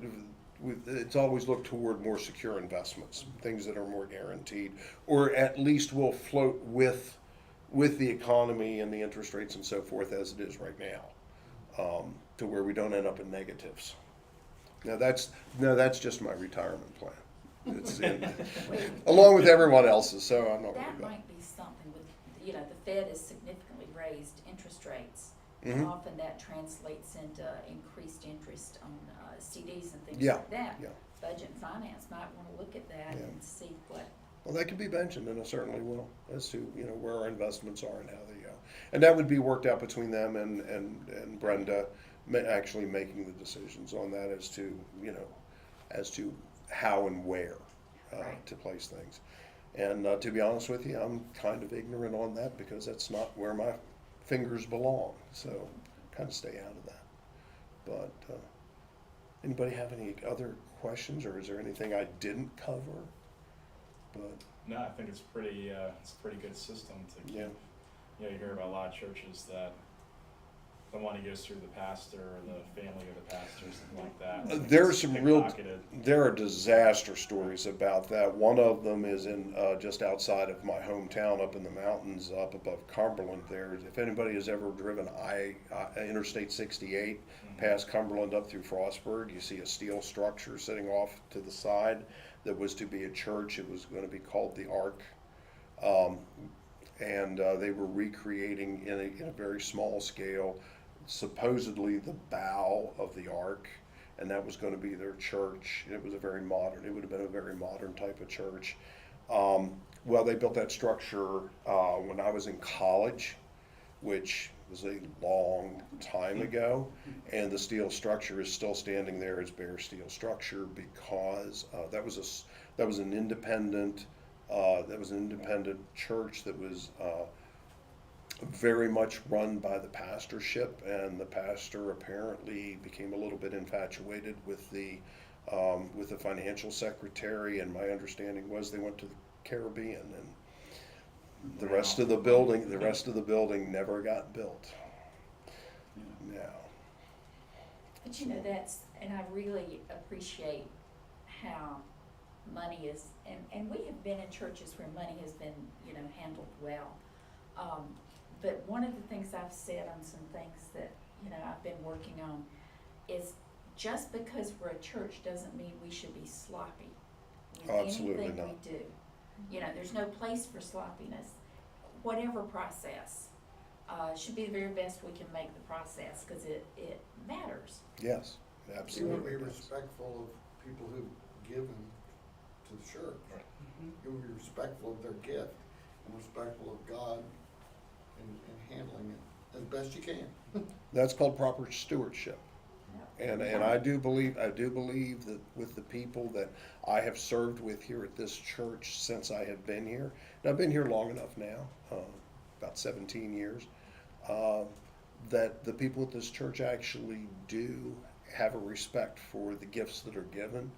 C: it's always looked toward more secure investments, things that are more guaranteed, or at least will float with the economy and the interest rates and so forth as it is right now, to where we don't end up in negatives. Now that's just my retirement plan. It's along with everyone else's, so I'm not worried
I: That
C: about it.
I: might be something with, the Fed has significantly raised interest rates.
C: Mhm.
I: Often that translates into increased interest on CDs and things
C: Yeah,
I: like that.
C: yeah.
I: Budget and finance might wanna look at that
C: Yeah.
I: and see what,
C: Well, that could be mentioned, and it certainly will, as to, where our investments are and how they go. And that would be worked out between them and Brenda, actually making the decisions on that as to, as to how and where
I: Right.
C: to place things. And to be honest with you, I'm kind of ignorant on that because that's not where my fingers belong. So kind of stay out of that. But anybody have any other questions, or is there anything I didn't cover? But
F: No, I think it's a pretty good system to keep.
C: yeah,
F: You hear about a lot of churches that the money goes through the pastor or the family of the pastor, something like that.
C: There's some real,
F: Pickpocketed.
C: there are disaster stories about that. One of them is in just outside of my hometown, up in the mountains, up above Cumberland. There, if anybody has ever driven Interstate 68 past Cumberland up through Frostburg, you see a steel structure sitting off to the side that was to be a church. It was going to be called the Ark. And they were recreating in a very small scale, supposedly the bow of the Ark, and that was going to be their church. It would have been a very modern type of church. Well, they built that structure when I was in college, which was a long time ago, and the steel structure is still standing there as bare steel structure because that was an independent church that was very much run by the pastorship, and the pastor apparently became a little bit infatuated with the financial secretary, and my understanding was they went to the Caribbean, and the rest of the building never got built. Yeah.
I: but that's, and I really appreciate how money is, and we have been in churches where money has been, handled well. But one of the things I've said on some things that, I've been working on is just because we're a church doesn't mean we should be sloppy with
C: Absolutely
I: anything
C: not.
I: we do. There's no place for sloppiness. Whatever process, should be the very best we can make the process, cause it matters.
C: Yes,
E: You want to
C: absolutely.
E: be respectful of people who've given to the church.
F: Right.
E: You want to be respectful of their gift and respectful of God and handling it as best you can.
C: That's called proper stewardship. And I do believe that with the people that I have served with here at this church since I have been here, and I've been here long enough now, about 17 years, that the people at this church actually do have a respect for the gifts that are given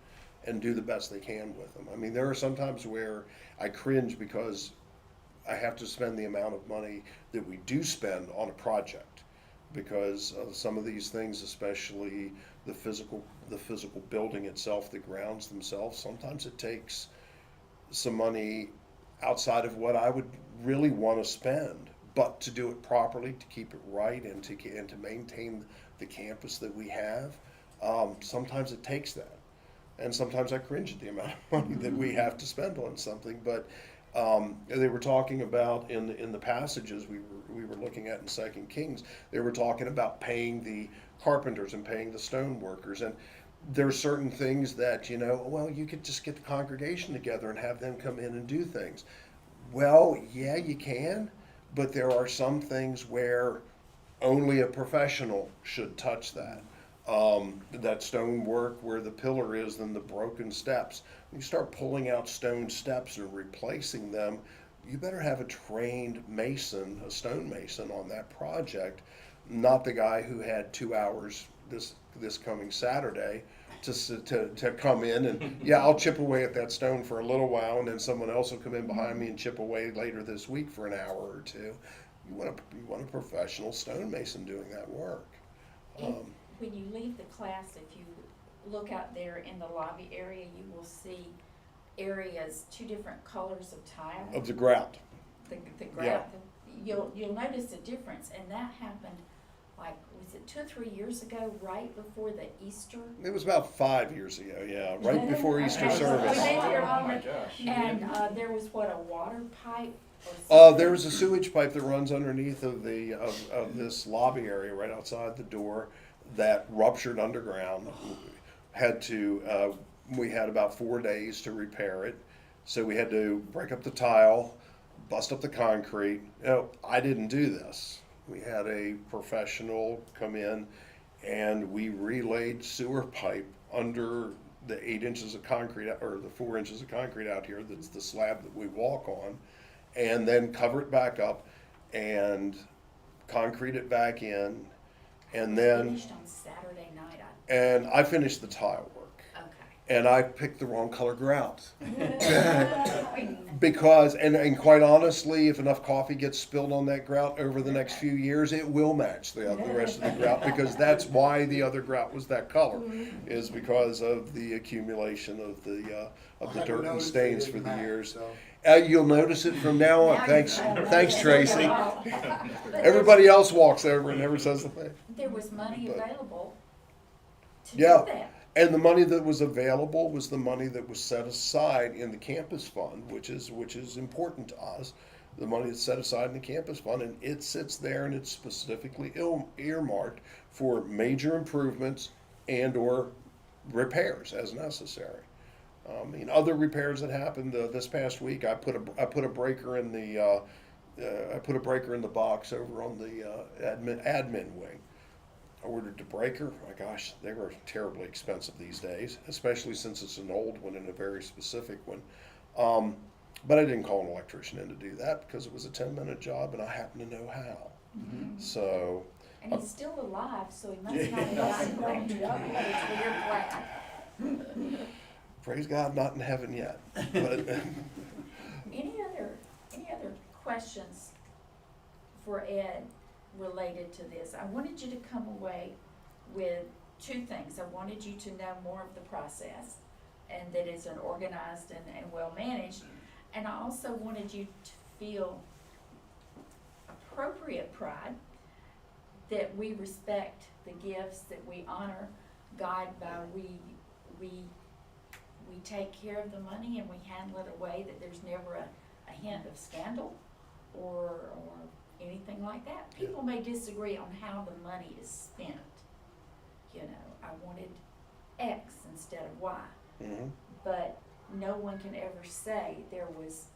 C: and do the best they can with them. I mean, there are some times where I cringe because I have to spend the amount of money that we do spend on a project, because some of these things, especially the physical building itself, the grounds themselves, sometimes it takes some money outside of what I would really want to spend, but to do it properly, to keep it right, and to maintain the campus that we have, sometimes it takes that. And sometimes I cringe at the amount of money that we have to spend on something. But they were talking about in the passages we were looking at in 2 Kings, they were talking about paying the carpenters and paying the stone workers. And there are certain things that, well, you could just get the congregation together and have them come in and do things. Well, yeah, you can, but there are some things where only a professional should touch that. That stone work where the pillar is and the broken steps. When you start pulling out stone steps and replacing them, you better have a trained mason, a stone mason on that project, not the guy who had 2 hours this coming Saturday to come in and, yeah, I'll chip away at that stone for a little while, and then someone else will come in behind me and chip away later this week for an hour or two. You want a professional stonemason doing that work.
I: When you leave the class, if you look out there in the lobby area, you will see areas, 2 different colors of tile.
C: Of the grout.
I: The grout, you'll notice a difference, and that happened, like, was it 2 or 3 years ago, right before the Easter?
C: It was about 5 years ago, yeah, right before Easter
I: Okay, so we
C: service.
I: made here
F: Oh
I: on
F: my
I: the-
F: gosh.
I: And, there was what, a water pipe or something?
C: There was a sewage pipe that runs underneath of this lobby area right outside the door that ruptured underground. We had about 4 days to repair it. So we had to break up the tile, bust up the concrete. I didn't do this. We had a professional come in and we relayed sewer pipe under the 8 inches of concrete, or the 4 inches of concrete out here, that's the slab that we walk on, and then cover it back up and concrete it back in, and then,
I: Finished on Saturday night,
C: and I finished the tile work.
I: okay.
C: And I picked the wrong color grout. Because, and quite honestly, if enough coffee gets spilled on that grout over the next few years, it will match the rest of the grout, because that's why the other grout was that color, is because of the accumulation of the dirt and stains for the years. You'll notice it from now on. Thanks, Tracy. Everybody else walks over and never says a thing.
I: There was money
C: But-
I: available to do
C: Yeah.
I: that.
C: And the money that was available was the money that was set aside in the campus fund, which is important to us. The money that's set aside in the campus fund, and it sits there and it's specifically earmarked for major improvements and/or repairs as necessary. Other repairs that happened this past week, I put a breaker in the box over on the admin wing. I ordered the breaker. My gosh, they were terribly expensive these days, especially since it's an old one and a very specific one. But I didn't call an electrician in to do that because it was a 10-minute job and I happen to know how. So,
I: And he's still alive, so he must not have died electrocuted. It's weird.
C: praise God, not in heaven yet. But
I: Any other questions for Ed related to this? I wanted you to come away with 2 things. I wanted you to know more of the process and that it's an organized and well managed. And I also wanted you to feel appropriate pride that we respect the gifts, that we honor God by we take care of the money and we handle it in a way that there's never a hint of scandal or anything like that. People may disagree on how the money is spent. I wanted X instead of Y.
C: mhm.
I: But no one can ever say there was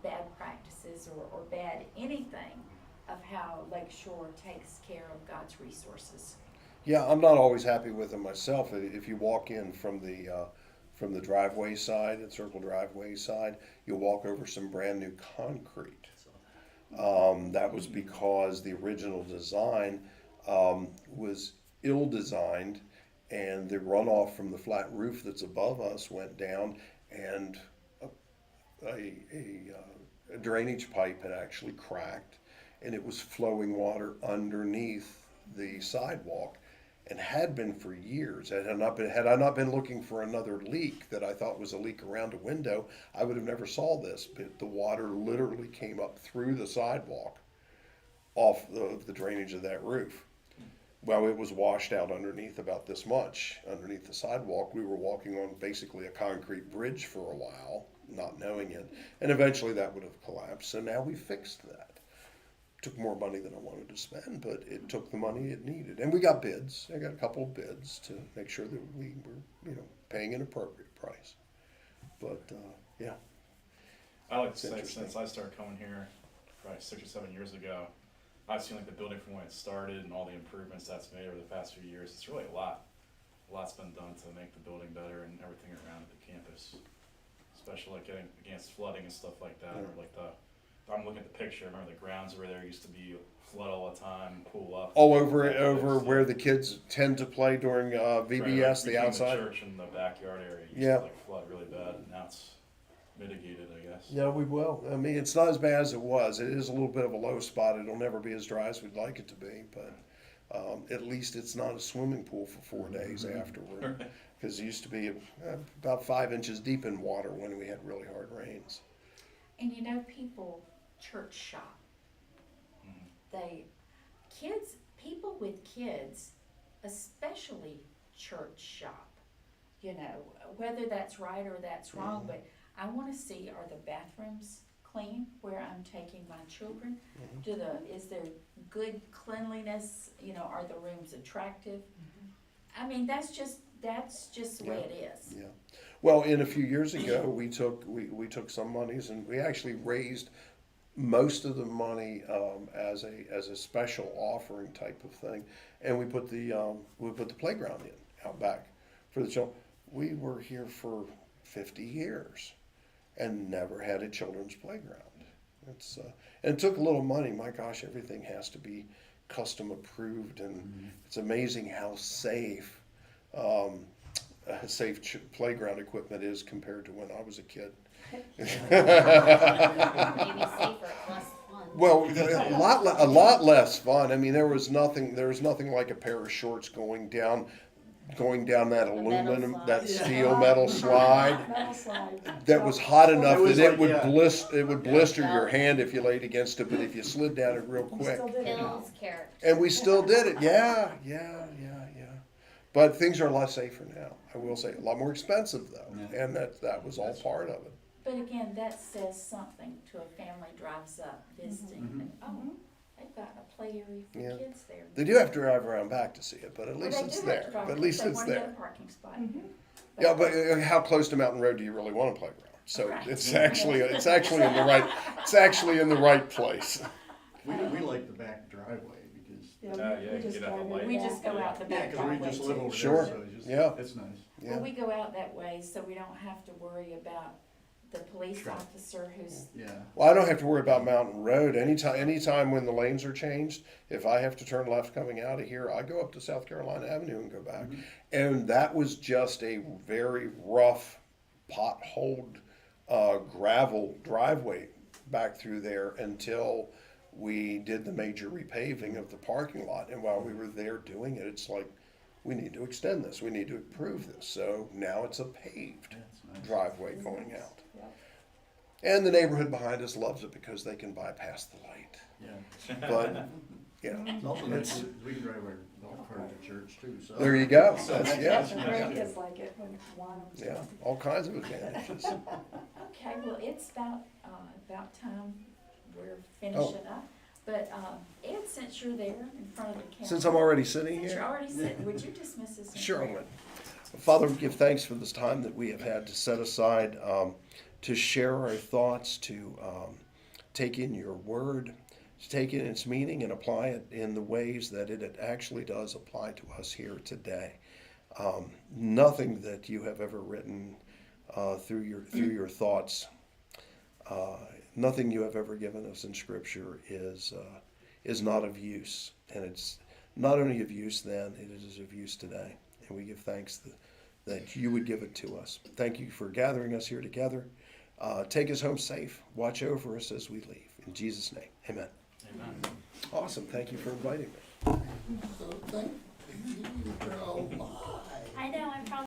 I: bad practices or bad anything of how Lakeshore takes care of God's resources.
C: Yeah, I'm not always happy with them myself. If you walk in from the driveway side, the circle driveway side, you'll walk over some brand new concrete. That was because the original design was ill-designed, and the runoff from the flat roof that's above us went down, and a drainage pipe had actually cracked, and it was flowing water underneath the sidewalk, and had been for years. Had I not been looking for another leak that I thought was a leak around a window, I would have never saw this. But the water literally came up through the sidewalk off the drainage of that roof. Well, it was washed out underneath about this much, underneath the sidewalk. We were walking on basically a concrete bridge for a while, not knowing it. And eventually that would have collapsed. So now we fixed that. Took more money than I wanted to spend, but it took the money it needed. And we got bids. I got a couple of bids to make sure that we were, paying an appropriate price. But, yeah.
F: I like to
C: It's
F: say,
C: interesting.
F: since I started coming here, probably 6 or 7 years ago, I've seen the building from when it started and all the improvements that's made over the past few years. It's really a lot. A lot's been done to make the building better and everything around the campus, especially getting against flooding and stuff like that.
C: Yeah.
F: Or I'm looking at the picture. I remember the grounds where there used to be flood all the the time, pool up.
C: All over where the kids tend to play during VBS, the outside.
F: The church and the backyard area used
C: Yeah.
F: to like flood really bad, and now it's mitigated, I guess.
C: Yeah, we will. I mean, it's not as bad as it was. It is a little bit of a low spot. It'll never be as dry as we'd like it to be, but at least it's not a swimming pool for 4 days afterward. Because it used to be about 5 inches deep in water when we had really hard rains.
I: And you know, people church shop. People with kids, especially church shop. You know, whether that's right or that's wrong, but I wanna see, are the bathrooms clean where I'm taking my children? Is there good cleanliness, you know, are the rooms attractive? I mean, that's just the way it is.
C: Yeah. Well, a few years ago, we took some monies and we actually raised most of the money as a special offering type of thing, and we put the playground in out back for the children. We were here for 50 years and never had a children's playground. And it took a little money. My gosh, everything has to be custom approved, and it's amazing how safe playground equipment is compared to when I was a kid.
B: Maybe safer, less fun.
C: Well, a lot less fun. I mean, there was nothing like a pair of shorts going down that aluminum,
B: slide.
C: that steel metal slide.
D: Metal slide.
C: That was hot enough
H: was
C: that it
H: like,
C: would
H: yeah.
C: blister your hand if you laid against it, but if you slid down it real
D: We
C: quick.
D: still did it.
B: Bill's character.
C: And we still did it. Yeah. But things are a lot safer now. I will say, a lot more expensive though, and that was all part of it.
I: But again, that says something to a family drives up visiting, and they've got a play area for
C: Yeah.
I: kids there.
C: They do have to drive around back to see it, but at
I: Well,
C: least
I: they
C: it's
I: do have
C: there.
I: to drive
C: But at
I: because
C: least
I: they
C: it's
I: wanna get
C: there.
I: a parking spot.
C: Yeah, but how close to Mountain Road do you really want a playground? So
I: Right.
C: it's actually in the right place.
J: We like the back driveway because,
D: Yeah,
F: Yeah,
D: we
F: you
D: just
F: get out the
D: drive
F: light.
D: it
I: We
D: back.
I: just go out the
J: yeah,
I: back
J: because we
I: driveway
J: just live
I: too.
J: over
C: Sure.
J: there, so it's just,
C: Yeah.
J: it's nice.
C: Yeah.
I: Well, we go out that way, so we don't have to worry about the police
J: Sure.
I: officer who's,
J: Yeah.
C: Well, I don't have to worry about Mountain Road. Anytime when the lanes are changed, if I have to turn left coming out of here, I go up to South Carolina Avenue and go back. And that was just a very rough, potholed gravel driveway back through there until we did the major repaving of the parking lot. And while we were there doing it, it's like, we need to extend this. We need to improve this. So now it's a paved
J: That's nice.
C: driveway going out.
D: Yeah.
C: And the neighborhood behind us loves it because they can bypass the light.
J: Yeah.
C: But, you know,
J: It's also nice, we can drive our golf cart to church too, so.
C: there you go.
J: So
C: That's,
J: that's-
C: yeah,
J: that's
D: The
J: nice.
D: grandkids like it when Juana was
C: yeah,
D: around.
C: all kinds of advantages.
I: okay, well, it's about time we're finishing up. But, Ed, since you're there in front of the camera.
C: Since I'm already sitting
I: Since you're
C: here,
I: already sitting, would you dismiss us in
C: sure I
I: prayer?
C: would. Father, we give thanks for this time that we have had to set aside to share our thoughts, to take in your word, to take in its meaning and apply it in the ways that it actually does apply to us here today. Nothing that you have ever written through your thoughts, nothing you have ever given us in Scripture is not of use, and it's not only of use then; it is of use today. And we give thanks that you would give it to us. Thank you for gathering us here together. Take us home safe. Watch over us as we leave. In Jesus' name, amen.
F: Amen.
C: Awesome. Thank you for inviting me.
E: So thank you, oh my.
G: I know, I'm probably